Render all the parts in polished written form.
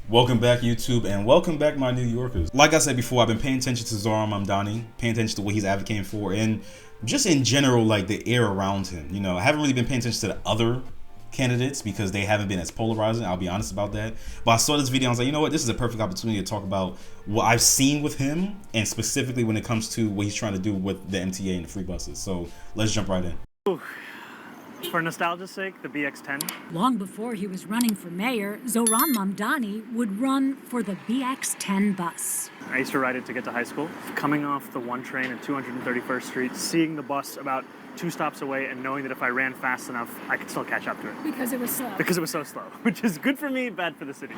Welcome back, YouTube, and welcome back, my New Yorkers. Like I said before, I've been paying attention to Zohran Mamdani, paying attention to what he's advocating for, and just in general, like the air around him. You know, I haven't really been paying attention to the other candidates because they haven't been as polarizing. I'll be honest about that. But I saw this video and I was like, you know what? This is a perfect opportunity to talk about what I've seen with him, and specifically when it comes to what he's trying to do with the MTA and the free buses. So let's jump right in. Ooh. For nostalgia's sake, the BX10. Long before he was running for mayor, Zohran Mamdani would run for the BX10 bus. I used to ride it to get to high school. Coming off the one train at 231st Street, seeing the bus about 2 stops away and knowing that if I ran fast enough, I could still catch up to it. Because it was slow. Because it was so slow, which is good for me, bad for the city.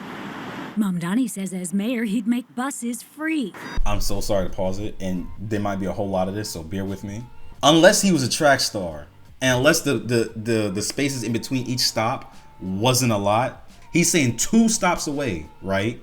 Mamdani says as mayor, he'd make buses free. I'm so sorry to pause it, and there might be a whole lot of this, so bear with me. Unless he was a track star, and unless the spaces in between each stop wasn't a lot, he's saying 2 stops away, right?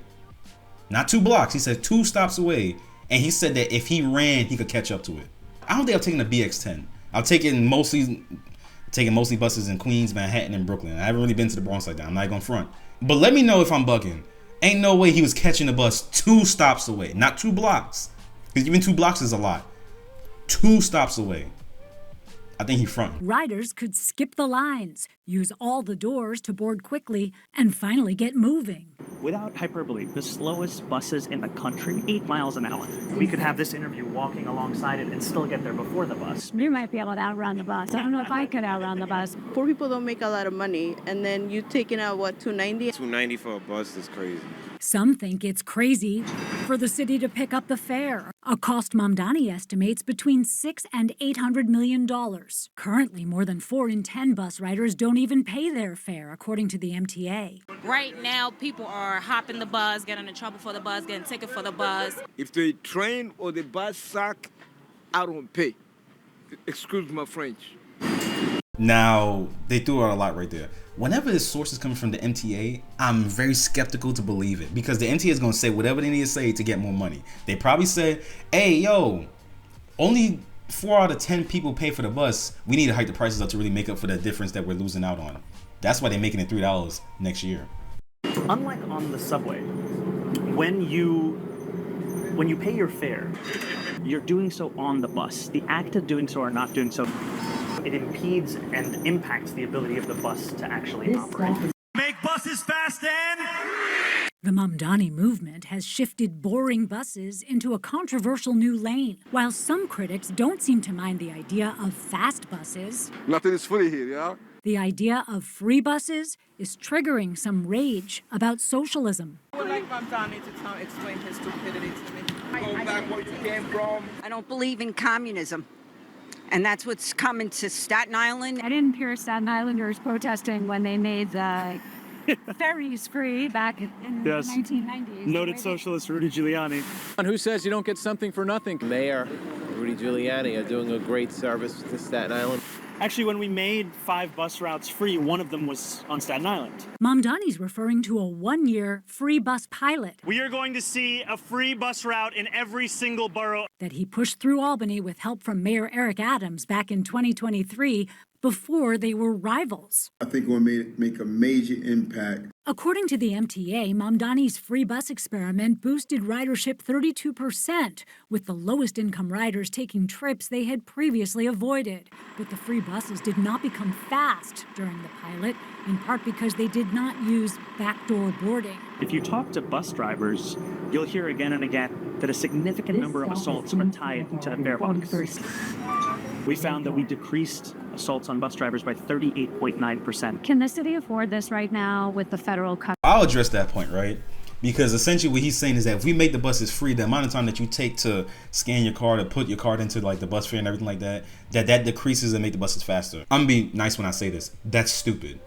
Not 2 blocks. He said 2 stops away, and he said that if he ran, he could catch up to it. I don't think I've taken a BX10. I've taken mostly buses in Queens, Manhattan, and Brooklyn. I haven't really been to the Bronx like that. I'm not gonna front. But let me know if I'm bugging. Ain't no way he was catching the bus 2 stops away, not 2 blocks, because even 2 blocks is a lot. 2 stops away. I think he fronting. Riders could skip the lines, use all the doors to board quickly, and finally get moving. Without hyperbole, the slowest buses in the country, 8 miles an hour. We could have this interview walking alongside it and still get there before the bus. You might be able to outrun the bus. I don't know if I could outrun the bus. Poor people don't make a lot of money, and then you taking out, what, $2.90? $2.90 for a bus is crazy. Some think it's crazy for the city to pick up the fare, a cost Mamdani estimates between $600 and $800 million. Currently, more than 4 in 10 bus riders don't even pay their fare, according to the MTA. Right now, people are hopping the bus, getting in trouble for the bus, getting ticket for the bus. If the train or the bus suck, I don't pay. Excuse my French. Now, they threw out a lot right there. Whenever this source is coming from the MTA, I'm very skeptical to believe it, because the MTA is going to say whatever they need to say to get more money. They probably said, hey, yo, only 4 out of 10 people pay for the bus. We need to hike the prices up to really make up for the difference that we're losing out on. That's why they're making it $3 next year. Unlike on the subway, when you pay your fare, you're doing so on the bus. The act of doing so or not doing so, it impedes and impacts the ability of the bus to actually operate. Make buses fast and... The Mamdani movement has shifted boring buses into a controversial new lane. While some critics don't seem to mind the idea of fast buses, Nothing is free here, yeah? the idea of free buses is triggering some rage about socialism. I would like Mamdani to explain his stupidity to me. Go back where you came from. I don't believe in communism. And that's what's coming to Staten Island. I didn't hear Staten Islanders protesting when they made the ferries free back in the 1990s. Noted socialist Rudy Giuliani. And who says you don't get something for nothing? Mayor Rudy Giuliani are doing a great service to Staten Island. Actually, when we made 5 bus routes free, one of them was on Staten Island. Mamdani's referring to a 1-year free bus pilot We are going to see a free bus route in every single borough. that he pushed through Albany with help from Mayor Eric Adams back in 2023, before they were rivals. I think it will make a major impact. According to the MTA, Mamdani's free bus experiment boosted ridership 32%, with the lowest income riders taking trips they had previously avoided. But the free buses did not become fast during the pilot, in part because they did not use backdoor boarding. If you talk to bus drivers, you'll hear again and again that a significant number of assaults are tied to the fare box. We found that we decreased assaults on bus drivers by 38.9%. Can the city afford this right now with the federal cut? I'll address that point, right? Because essentially what he's saying is that if we make the buses free, the amount of time that you take to scan your card, to put your card into like the bus fare and everything like that, that decreases and make the buses faster. I'm gonna be nice when I say this. That's stupid.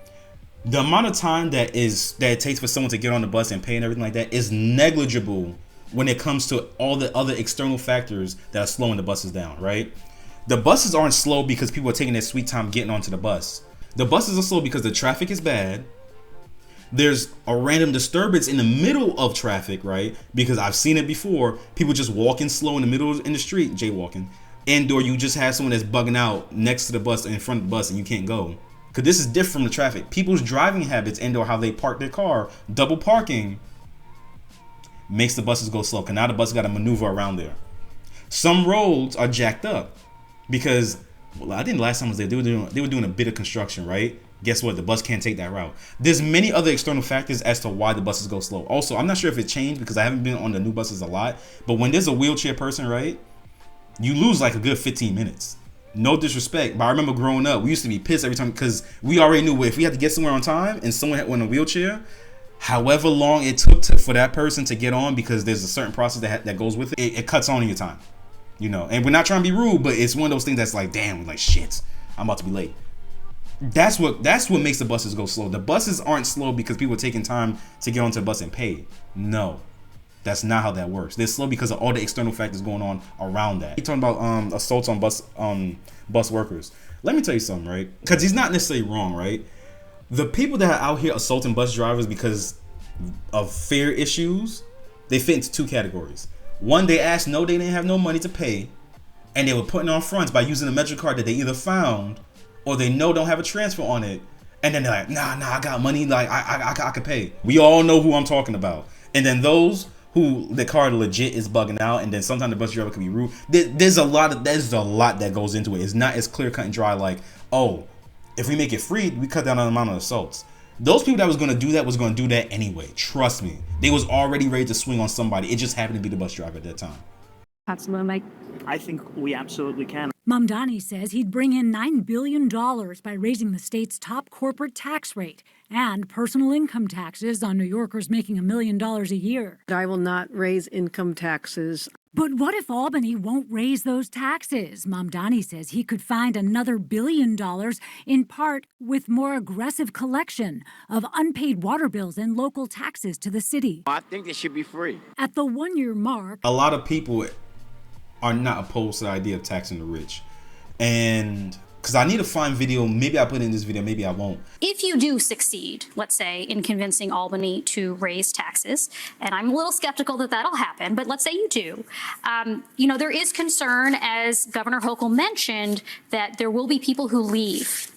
The amount of time that it takes for someone to get on the bus and pay and everything like that is negligible when it comes to all the other external factors that are slowing the buses down, right? The buses aren't slow because people are taking their sweet time getting onto the bus. The buses are slow because the traffic is bad. There's a random disturbance in the middle of traffic, right? Because I've seen it before. People just walking slow in the middle in the street, jaywalking. And or you just have someone that's bugging out next to the bus, in front of the bus, and you can't go. Because this is different from the traffic. People's driving habits and or how they park their car, double parking, makes the buses go slow. Cause now the bus got to maneuver around there. Some roads are jacked up because, well, I think the last time I was there, they were doing a bit of construction, right? Guess what? The bus can't take that route. There's many other external factors as to why the buses go slow. Also, I'm not sure if it changed because I haven't been on the new buses a lot. But when there's a wheelchair person, right, you lose like a good 15 minutes. No disrespect, but I remember growing up, we used to be pissed every time because we already knew if we had to get somewhere on time and someone had in a wheelchair, however long it took for that person to get on, because there's a certain process that goes with it, it cuts on in your time. You know, and we're not trying to be rude, but it's one of those things that's like, damn, like shit, I'm about to be late. That's what makes the buses go slow. The buses aren't slow because people are taking time to get onto the bus and pay. No. That's not how that works. They're slow because of all the external factors going on around that. You're talking about assaults on bus workers. Let me tell you something, right? Because he's not necessarily wrong, right? The people that are out here assaulting bus drivers because of fare issues, they fit into two categories. One, they asked no, they didn't have no money to pay, and they were putting on fronts by using a Metro card that they either found or they know don't have a transfer on it, and then they're like, nah, I got money, like I could pay. We all know who I'm talking about. And then those who the card legit is bugging out, and then sometimes the bus driver can be rude. There's a lot that goes into it. It's not as clear cut and dry like, oh, if we make it free, we cut down on the amount of assaults. Those people that was going to do that anyway. Trust me. They was already ready to swing on somebody. It just happened to be the bus driver at that time. Absolutely. I think we absolutely can. Mamdani says he'd bring in $9 billion by raising the state's top corporate tax rate and personal income taxes on New Yorkers making $1 million a year. I will not raise income taxes. But what if Albany won't raise those taxes? Mamdani says he could find another $1 billion, in part with more aggressive collection of unpaid water bills and local taxes to the city. I think they should be free. At the one-year mark, a lot of people are not opposed to the idea of taxing the rich. And because I need to find video, maybe I put in this video, maybe I won't. If you do succeed, let's say, in convincing Albany to raise taxes, and I'm a little skeptical that that'll happen, but let's say you do, there is concern, as Governor Hochul mentioned, that there will be people who leave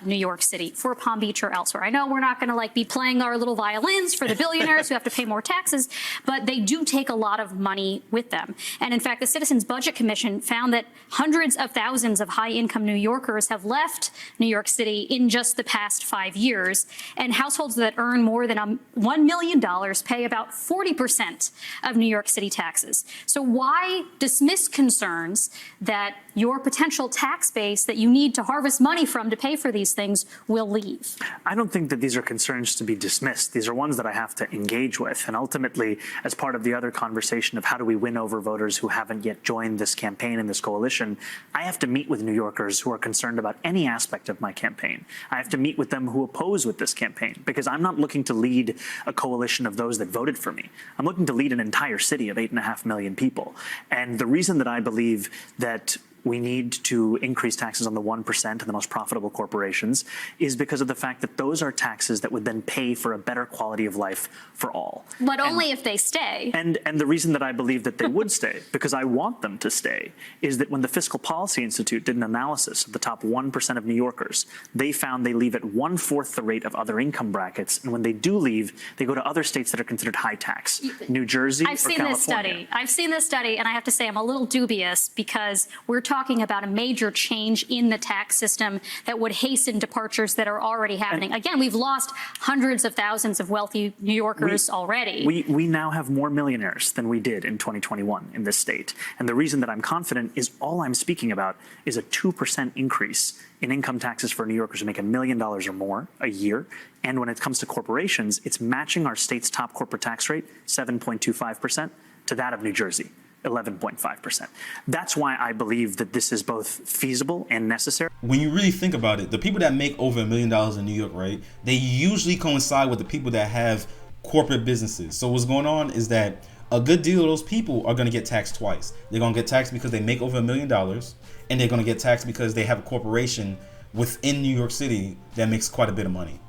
New York City for Palm Beach or elsewhere. I know we're not going to be playing our little violins for the billionaires who have to pay more taxes, but they do take a lot of money with them. And in fact, the Citizens Budget Commission found that hundreds of thousands of high-income New Yorkers have left New York City in just the past 5 years, and households that earn more than $1 million pay about 40% of New York City taxes. So why dismiss concerns that your potential tax base that you need to harvest money from to pay for these things will leave? I don't think that these are concerns to be dismissed. These are ones that I have to engage with. And ultimately, as part of the other conversation of how do we win over voters who haven't yet joined this campaign and this coalition, I have to meet with New Yorkers who are concerned about any aspect of my campaign. I have to meet with them who oppose with this campaign, because I'm not looking to lead a coalition of those that voted for me. I'm looking to lead an entire city of 8.5 million people. And the reason that I believe that we need to increase taxes on the 1% and the most profitable corporations is because of the fact that those are taxes that would then pay for a better quality of life for all. But only if they stay. And the reason that I believe that they would stay, because I want them to stay, is that when the Fiscal Policy Institute did an analysis of the top 1% of New Yorkers, they found they leave at 1/4 the rate of other income brackets. And when they do leave, they go to other states that are considered high tax, New Jersey or California. I've seen this study, and I have to say I'm a little dubious, because we're talking about a major change in the tax system that would hasten departures that are already happening. Again, we've lost hundreds of thousands of wealthy New Yorkers already. We now have more millionaires than we did in 2021 in this state. And the reason that I'm confident is all I'm speaking about is a 2% increase in income taxes for New Yorkers who make $1 million or more a year. And when it comes to corporations, it's matching our state's top corporate tax rate, 7.25%, to that of New Jersey, 11.5%. That's why I believe that this is both feasible and necessary. When you really think about it, the people that make over $1 million in New York, right, they usually coincide with the people that have corporate businesses. So what's going on is that a good deal of those people are going to get taxed twice. They're going to get taxed because they make over $1 million, and they're going to get taxed because they have a corporation within New York City that makes quite a bit of money.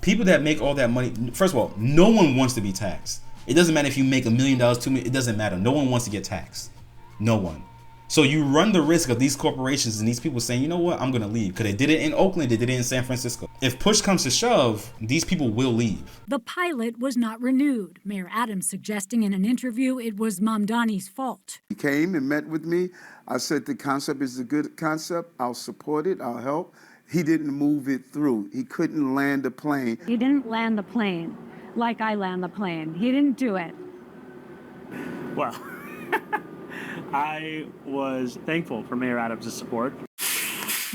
People that make all that money, first of all, no one wants to be taxed. It doesn't matter if you make $1 million, $2 million, it doesn't matter. No one wants to get taxed. No one. So you run the risk of these corporations and these people saying, you know what, I'm gonna leave. Because they did it in Oakland, they did it in San Francisco. If push comes to shove, these people will leave. The pilot was not renewed, Mayor Adams suggesting in an interview it was Mamdani's fault. He came and met with me. I said the concept is a good concept. I'll support it. I'll help. He didn't move it through. He couldn't land the plane. He didn't land the plane like I land the plane. He didn't do it. Well, I was thankful for Mayor Adams' support.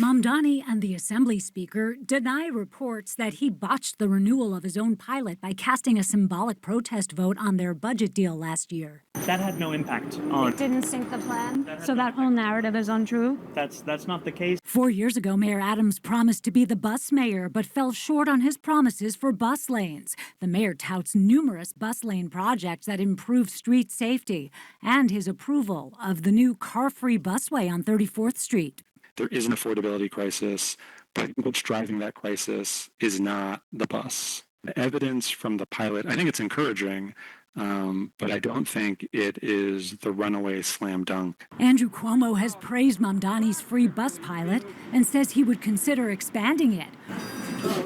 Mamdani and the Assembly Speaker deny reports that he botched the renewal of his own pilot by casting a symbolic protest vote on their budget deal last year. That had no impact on... It didn't sink the plan, so that whole narrative is untrue? That's not the case. 4 years ago, Mayor Adams promised to be the bus mayor, but fell short on his promises for bus lanes. The mayor touts numerous bus lane projects that improve street safety and his approval of the new car-free busway on 34th Street. There is an affordability crisis, but I think what's driving that crisis is not the bus. The evidence from the pilot, I think it's encouraging, but I don't think it is the runaway slam dunk. Andrew Cuomo has praised Mamdani's free bus pilot and says he would consider expanding it.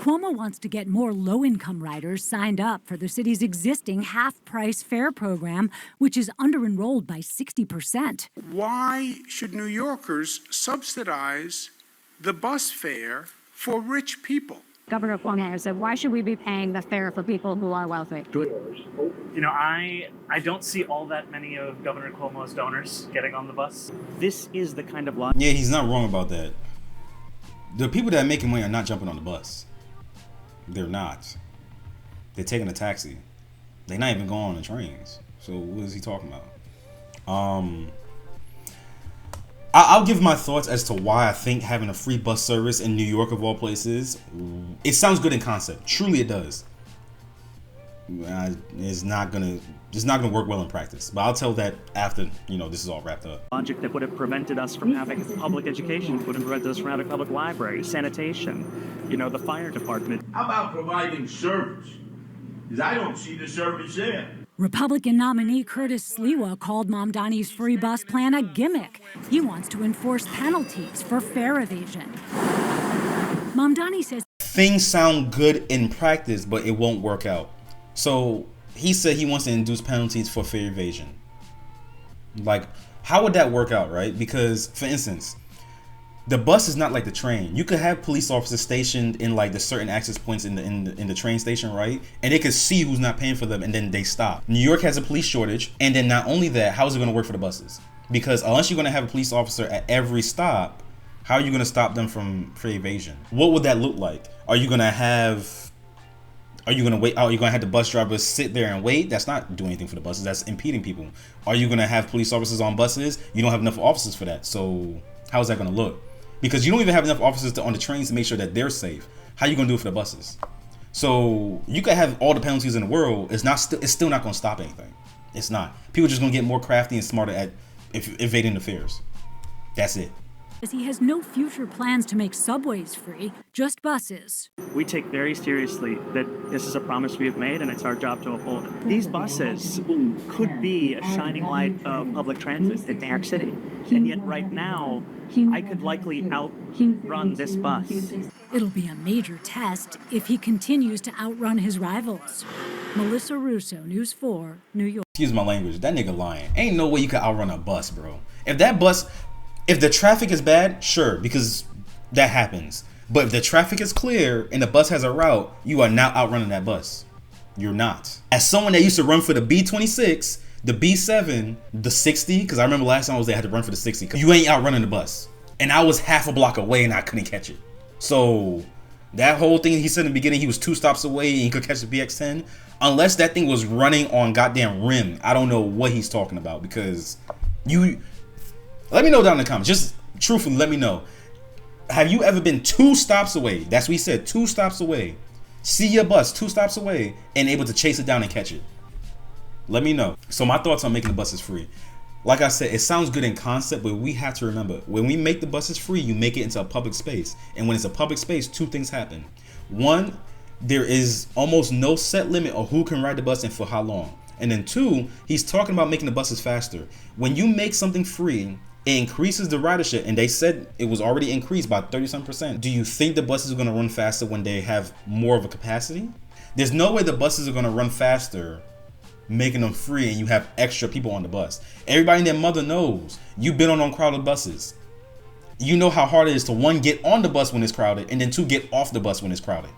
Cuomo wants to get more low-income riders signed up for the city's existing half-price fare program, which is under-enrolled by 60%. Why should New Yorkers subsidize the bus fare for rich people? Governor Cuomo said, why should we be paying the fare for people who are wealthy? You know, I don't see all that many of Governor Cuomo's donors getting on the bus. This is the kind of law. Yeah, he's not wrong about that. The people that are making money are not jumping on the bus. They're not. They're taking a taxi. They're not even going on the trains. So what is he talking about? I'll give my thoughts as to why I think having a free bus service in New York of all places, it sounds good in concept. Truly it does. It's not gonna work well in practice. But I'll tell that after, this is all wrapped up. Logic that would have prevented us from having public education, would have prevented us from having public libraries, sanitation, the fire department. How about providing service? Because I don't see the service there. Republican nominee Curtis Sliwa called Mamdani's free bus plan a gimmick. He wants to enforce penalties for fare evasion. Mamdani says things sound good in practice, but it won't work out. So he said he wants to induce penalties for fare evasion. Like, how would that work out, right? Because, for instance, the bus is not like the train. You could have police officers stationed in like the certain access points in the train station, right? And they could see who's not paying for them, and then they stop. New York has a police shortage, and then not only that, how is it going to work for the buses? Because unless you're going to have a police officer at every stop, how are you going to stop them from fare evasion? What would that look like? Are you going to wait? Are you going to have the bus drivers sit there and wait? That's not doing anything for the buses. That's impeding people. Are you going to have police officers on buses? You don't have enough officers for that. So how is that going to look? Because you don't even have enough officers on the trains to make sure that they're safe. How are you going to do it for the buses? So you could have all the penalties in the world. It's still not going to stop anything. It's not. People are just going to get more crafty and smarter at evading the fares. That's it. He has no future plans to make subways free, just buses. We take very seriously that this is a promise we have made, and it's our job to uphold it. These buses could be a shining light of public transit in New York City, and yet right now, I could likely outrun this bus. It'll be a major test if he continues to outrun his rivals. Melissa Russo, News 4, New York. Excuse my language, that nigga lying. Ain't no way you could outrun a bus, bro. If the traffic is bad, sure, because that happens. But if the traffic is clear and the bus has a route, you are not outrunning that bus. You're not. As someone that used to run for the B26, the B7, the 60, because I remember last time I was there, I had to run for the 60. You ain't outrunning the bus. And I was half a block away and I couldn't catch it. So that whole thing he said in the beginning, he was 2 stops away and he could catch the BX10. Unless that thing was running on goddamn rim, I don't know what he's talking about, because let me know down in the comments. Just truthfully, let me know. Have you ever been 2 stops away? That's what he said, 2 stops away. See your bus 2 stops away and able to chase it down and catch it. Let me know. So my thoughts on making the buses free. Like I said, it sounds good in concept, but we have to remember, when we make the buses free, you make it into a public space. And when it's a public space, 2 things happen. 1, there is almost no set limit of who can ride the bus and for how long. And then 2, he's talking about making the buses faster. When you make something free, It increases the ridership, and they said it was already increased by 30-some%. Do you think the buses are going to run faster when they have more of a capacity? There's no way the buses are going to run faster making them free and you have extra people on the bus. Everybody and their mother knows. You've been on crowded buses. You know how hard it is to, one, get on the bus when it's crowded, and then two, get off the bus when it's crowded.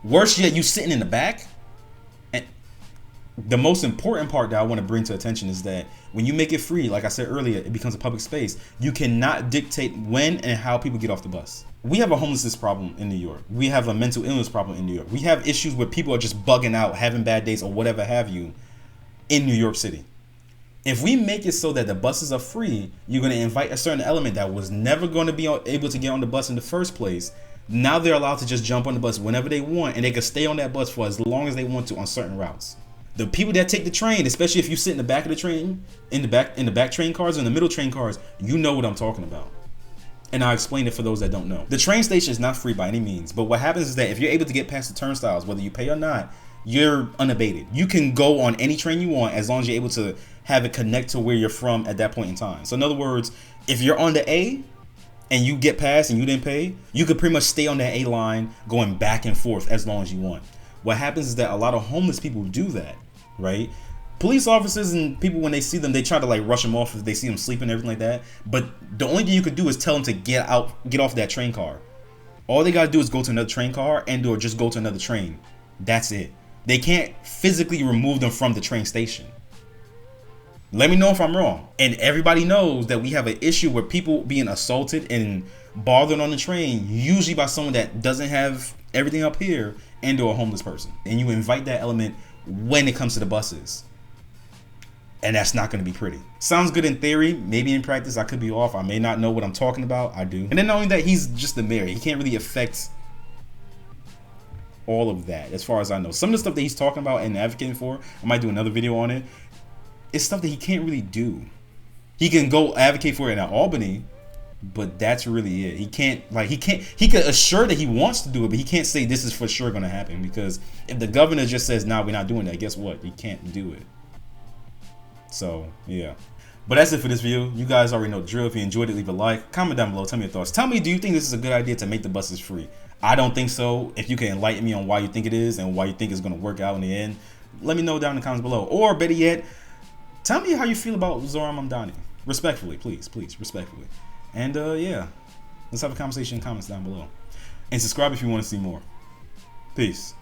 Worse yet, you sitting in the back. And the most important part that I want to bring to attention is that when you make it free, like I said earlier, it becomes a public space. You cannot dictate when and how people get off the bus. We have a homelessness problem in New York. We have a mental illness problem in New York. We have issues where people are just bugging out, having bad days or whatever have you in New York City. If we make it so that the buses are free, you're going to invite a certain element that was never going to be able to get on the bus in the first place. Now they're allowed to just jump on the bus whenever they want, and they can stay on that bus for as long as they want to on certain routes. The people that take the train, especially if you sit in the back of the train, in the back train cars or in the middle train cars, you know what I'm talking about. And I'll explain it for those that don't know. The train station is not free by any means, but what happens is that if you're able to get past the turnstiles, whether you pay or not, you're unabated. You can go on any train you want as long as you're able to have it connect to where you're from at that point in time. So in other words, if you're on the A and you get past and you didn't pay, you could pretty much stay on that A line going back and forth as long as you want. What happens is that a lot of homeless people do that, right? Police officers and people, when they see them, they try to like rush them off if they see them sleeping and everything like that. But the only thing you could do is tell them to get off that train car. All they gotta do is go to another train car or just go to another train. That's it. They can't physically remove them from the train station. Let me know if I'm wrong. And everybody knows that we have an issue with people being assaulted and bothered on the train, usually by someone that doesn't have everything up here and or a homeless person. And you invite that element when it comes to the buses. And that's not going to be pretty. Sounds good in theory. Maybe in practice, I could be off. I may not know what I'm talking about. I do. And then not only that, he's just the mayor. He can't really affect all of that, as far as I know. Some of the stuff that he's talking about and advocating for, I might do another video on it. It's stuff that he can't really do. He can go advocate for it in Albany, but that's really it. He could assure that he wants to do it, but he can't say this is for sure going to happen, because if the governor just says, nah, we're not doing that, guess what? He can't do it. So, yeah. But that's it for this video. You guys already know the drill. If you enjoyed it, leave a like. Comment down below. Tell me your thoughts. Tell me, do you think this is a good idea to make the buses free? I don't think so. If you can enlighten me on why you think it is and why you think it's going to work out in the end, let me know down in the comments below. Or better yet, tell me how you feel about Zohran Mamdani. Respectfully, please, respectfully. And yeah, let's have a conversation in the comments down below. And subscribe if you want to see more. Peace.